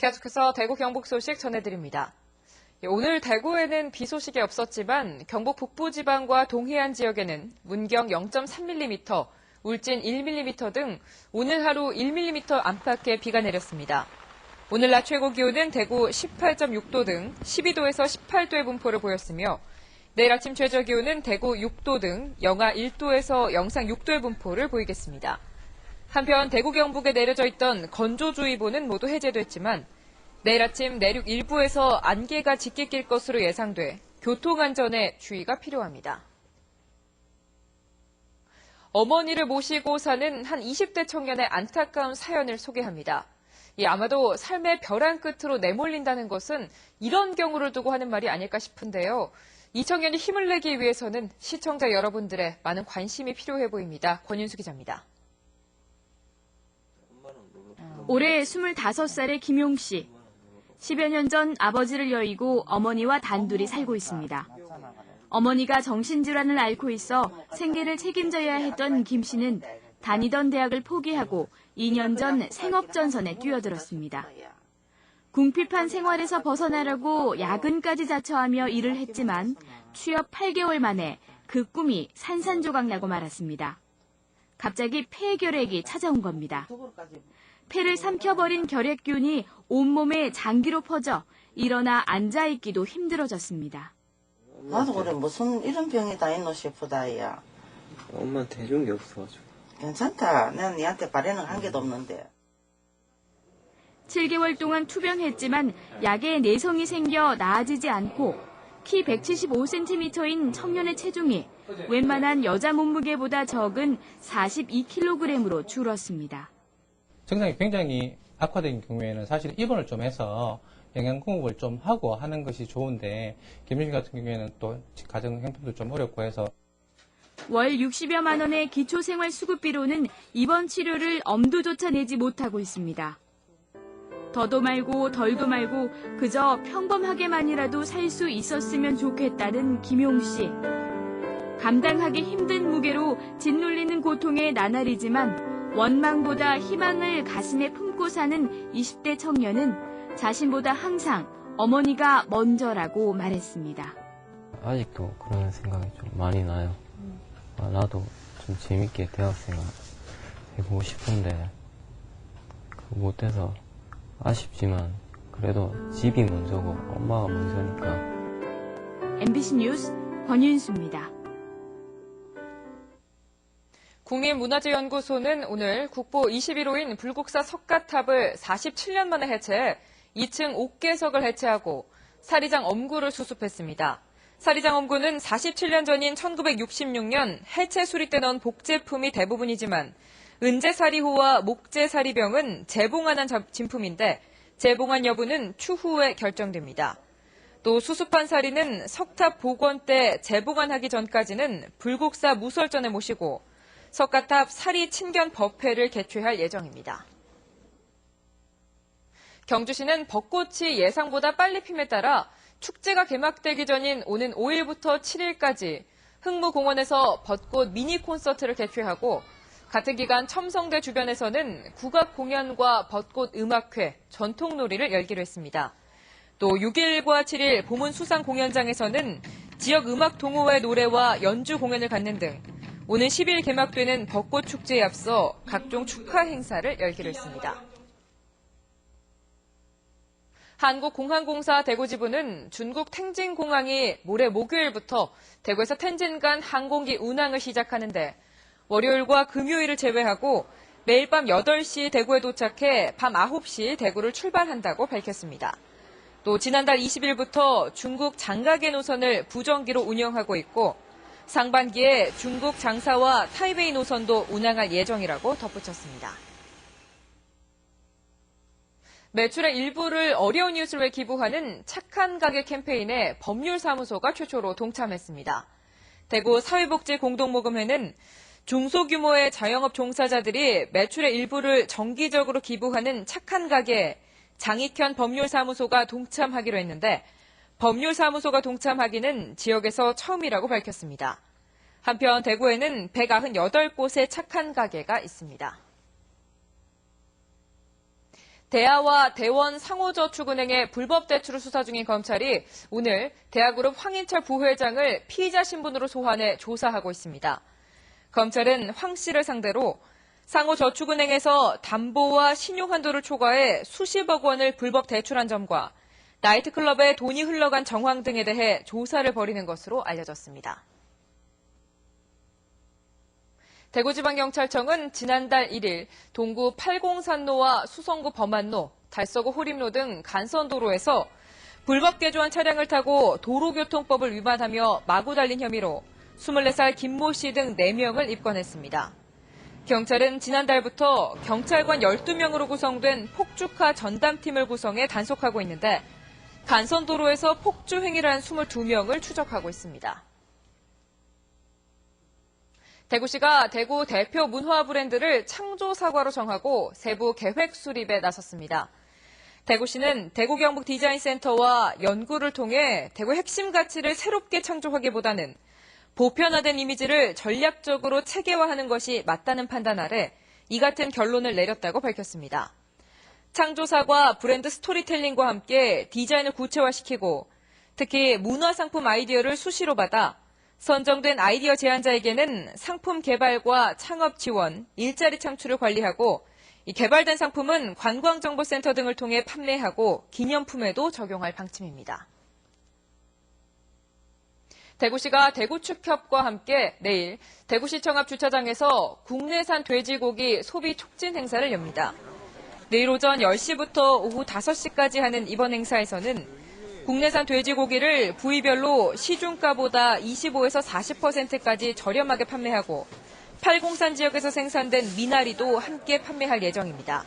계속해서 대구 경북 소식 전해드립니다. 오늘 대구에는 비 소식이 없었지만 경북 북부지방과 동해안 지역에는 문경 0.3mm, 울진 1mm 등 오늘 하루 1mm 안팎의 비가 내렸습니다. 오늘 낮 최고 기온은 대구 18.6도 등 12도에서 18도의 분포를 보였으며 내일 아침 최저 기온은 대구 6도 등 영하 1도에서 영상 6도의 분포를 보이겠습니다. 한편 대구 경북에 내려져 있던 건조주의보는 모두 해제됐지만 내일 아침 내륙 일부에서 안개가 짙게 낄 것으로 예상돼 교통안전에 주의가 필요합니다. 어머니를 모시고 사는 한 20대 청년의 안타까운 사연을 소개합니다. 아마도 삶의 벼랑 끝으로 내몰린다는 것은 이런 경우를 두고 하는 말이 아닐까 싶은데요. 이 청년이 힘을 내기 위해서는 시청자 여러분들의 많은 관심이 필요해 보입니다. 권윤수 기자입니다. 올해 25살의 김용 씨. 10여 년 전 아버지를 여의고 어머니와 단둘이 살고 있습니다. 어머니가 정신질환을 앓고 있어 생계를 책임져야 했던 김 씨는 다니던 대학을 포기하고 2년 전 생업전선에 뛰어들었습니다. 궁핍한 생활에서 벗어나려고 야근까지 자처하며 일을 했지만 취업 8개월 만에 그 꿈이 산산조각나고 말았습니다. 갑자기 폐결핵이 찾아온 겁니다. 폐를 삼켜버린 결핵균이 온몸에 장기로 퍼져 일어나 앉아있기도 힘들어졌습니다. 나도 그래 무슨 이런 병이 다 있노 싶다 야. 엄마한테 해준 게 없어가지고. 괜찮다. 내가 니한테 바래는 한 개도 없는데. 7개월 동안 투병했지만 약에 내성이 생겨 나아지지 않고 키 175cm인 청년의 체중이 웬만한 여자 몸무게보다 적은 42kg으로 줄었습니다. 증상이 굉장히 악화된 경우에는 사실 입원을 좀 해서 영양 공급을 좀 하고 하는 것이 좋은데 김윤 씨 같은 경우에는 또 가정 형편도 좀 어렵고 해서 월 60여만 원의 기초생활수급비로는 입원 치료를 엄두조차 내지 못하고 있습니다. 더도 말고 덜도 말고 그저 평범하게만이라도 살 수 있었으면 좋겠다는 김용 씨. 감당하기 힘든 무게로 짓눌리는 고통의 나날이지만 원망보다 희망을 가슴에 품고 사는 20대 청년은 자신보다 항상 어머니가 먼저라고 말했습니다. 아직도 그런 생각이 좀 많이 나요. 나도 좀 재밌게 대학생 되고 싶은데 못해서 아쉽지만 그래도 집이 먼저고 엄마가 먼저니까. MBC 뉴스 권윤수입니다. 국민문화재연구소는 오늘 국보 21호인 불국사 석가탑을 47년 만에 해체해 2층 옥계석을 해체하고 사리장 엄구를 수습했습니다. 사리장 엄구는 47년 전인 1966년 해체 수리 때 넣은 복제품이 대부분이지만 은제사리호와 목제사리병은 재봉환한 진품인데 재봉환 여부는 추후에 결정됩니다. 또 수습한 사리는 석탑 복원 때 재봉환하기 전까지는 불국사 무설전에 모시고 석가탑 사리 친견 법회를 개최할 예정입니다. 경주시는 벚꽃이 예상보다 빨리 핌에 따라 축제가 개막되기 전인 오는 5일부터 7일까지 흥무공원에서 벚꽃 미니 콘서트를 개최하고 같은 기간 첨성대 주변에서는 국악 공연과 벚꽃 음악회, 전통놀이를 열기로 했습니다. 또 6일과 7일 보문 수상 공연장에서는 지역 음악 동호회 노래와 연주 공연을 갖는 등 오는 10일 개막되는 벚꽃 축제에 앞서 각종 축하 행사를 열기로 했습니다. 한국공항공사 대구지부는 중국 텐진공항이 모레 목요일부터 대구에서 텐진 간 항공기 운항을 시작하는데 월요일과 금요일을 제외하고 매일 밤 8시 대구에 도착해 밤 9시 대구를 출발한다고 밝혔습니다. 또 지난달 20일부터 중국 장가계 노선을 부정기로 운영하고 있고 상반기에 중국 장사와 타이베이 노선도 운항할 예정이라고 덧붙였습니다. 매출의 일부를 어려운 이웃을 기부하는 착한 가게 캠페인에 법률사무소가 최초로 동참했습니다. 대구 사회복지공동모금회는 중소규모의 자영업 종사자들이 매출의 일부를 정기적으로 기부하는 착한 가게에 장익현 법률사무소가 동참하기로 했는데 법률사무소가 동참하기는 지역에서 처음이라고 밝혔습니다. 한편 대구에는 198곳의 착한 가게가 있습니다. 대하와 대원 상호저축은행의 불법 대출을 수사 중인 검찰이 오늘 대하그룹 황인철 부회장을 피의자 신분으로 소환해 조사하고 있습니다. 검찰은 황 씨를 상대로 상호저축은행에서 담보와 신용한도를 초과해 수십억 원을 불법 대출한 점과 나이트클럽에 돈이 흘러간 정황 등에 대해 조사를 벌이는 것으로 알려졌습니다. 대구지방경찰청은 지난달 1일 동구 팔공산로와 수성구 범안로, 달서구 호림로 등 간선도로에서 불법 개조한 차량을 타고 도로교통법을 위반하며 마구 달린 혐의로 24살 김모 씨 등 4명을 입건했습니다. 경찰은 지난달부터 경찰관 12명으로 구성된 폭주카 전담팀을 구성해 단속하고 있는데 간선도로에서 폭주 행위를 한 22명을 추적하고 있습니다. 대구시가 대구 대표 문화 브랜드를 창조사과로 정하고 세부 계획 수립에 나섰습니다. 대구시는 대구 경북 디자인센터와 연구를 통해 대구 핵심 가치를 새롭게 창조하기보다는 보편화된 이미지를 전략적으로 체계화하는 것이 맞다는 판단 아래 이 같은 결론을 내렸다고 밝혔습니다. 창조사과 브랜드 스토리텔링과 함께 디자인을 구체화시키고 특히 문화상품 아이디어를 수시로 받아 선정된 아이디어 제안자에게는 상품 개발과 창업 지원, 일자리 창출을 관리하고 이 개발된 상품은 관광정보센터 등을 통해 판매하고 기념품에도 적용할 방침입니다. 대구시가 대구축협과 함께 내일 대구시청 앞 주차장에서 국내산 돼지고기 소비 촉진 행사를 엽니다. 내일 오전 10시부터 오후 5시까지 하는 이번 행사에서는 국내산 돼지고기를 부위별로 시중가보다 25에서 40%까지 저렴하게 판매하고 팔공산 지역에서 생산된 미나리도 함께 판매할 예정입니다.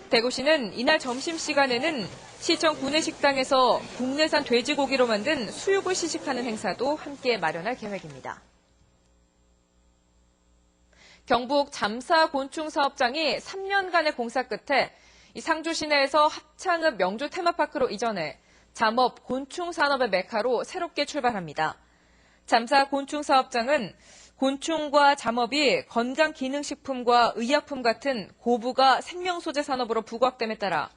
대구시는 이날 점심시간에는 시청 구내식당에서 국내산 돼지고기로 만든 수육을 시식하는 행사도 함께 마련할 계획입니다. 경북 잠사 곤충 사업장이 3년간의 공사 끝에 상주 시내에서 합창읍 명주 테마파크로 이전해 잠업 곤충 산업의 메카로 새롭게 출발합니다. 잠사 곤충 사업장은 곤충과 잠업이 건강기능식품과 의약품 같은 고부가 생명소재 산업으로 부각됨에 따라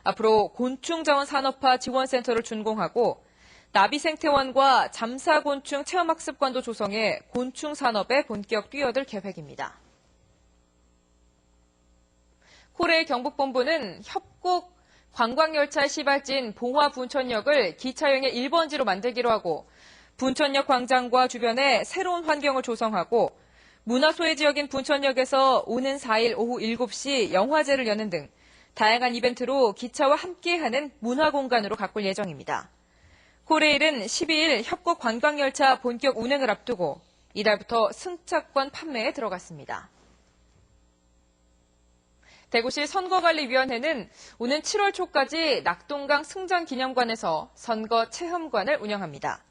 앞으로 곤충자원 산업화 지원센터를 준공하고 나비생태원과 잠사곤충 체험학습관도 조성해 곤충 산업에 본격 뛰어들 계획입니다. 코레일 경북본부는 협곡 관광열차 시발진 봉화 분천역을 기차여행의 1번지로 만들기로 하고 분천역 광장과 주변에 새로운 환경을 조성하고 문화소외 지역인 분천역에서 오는 4일 오후 7시 영화제를 여는 등 다양한 이벤트로 기차와 함께하는 문화공간으로 가꿀 예정입니다. 코레일은 12일 협곡 관광열차 본격 운행을 앞두고 이달부터 승차권 판매에 들어갔습니다. 대구시 선거관리위원회는 오는 7월 초까지 낙동강 승전기념관에서 선거 체험관을 운영합니다.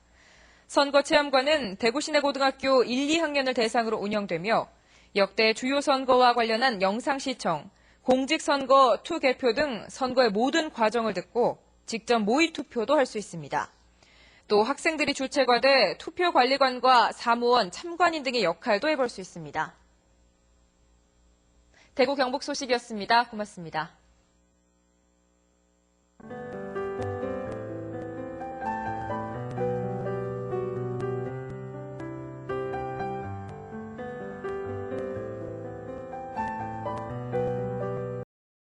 선거 체험관은 대구 시내 고등학교 1, 2학년을 대상으로 운영되며 역대 주요 선거와 관련한 영상 시청, 공직선거 투 개표 등 선거의 모든 과정을 듣고 직접 모의 투표도 할 수 있습니다. 또 학생들이 주체가 돼 투표관리관과 사무원, 참관인 등의 역할도 해볼 수 있습니다. 대구 경북 소식이었습니다. 고맙습니다.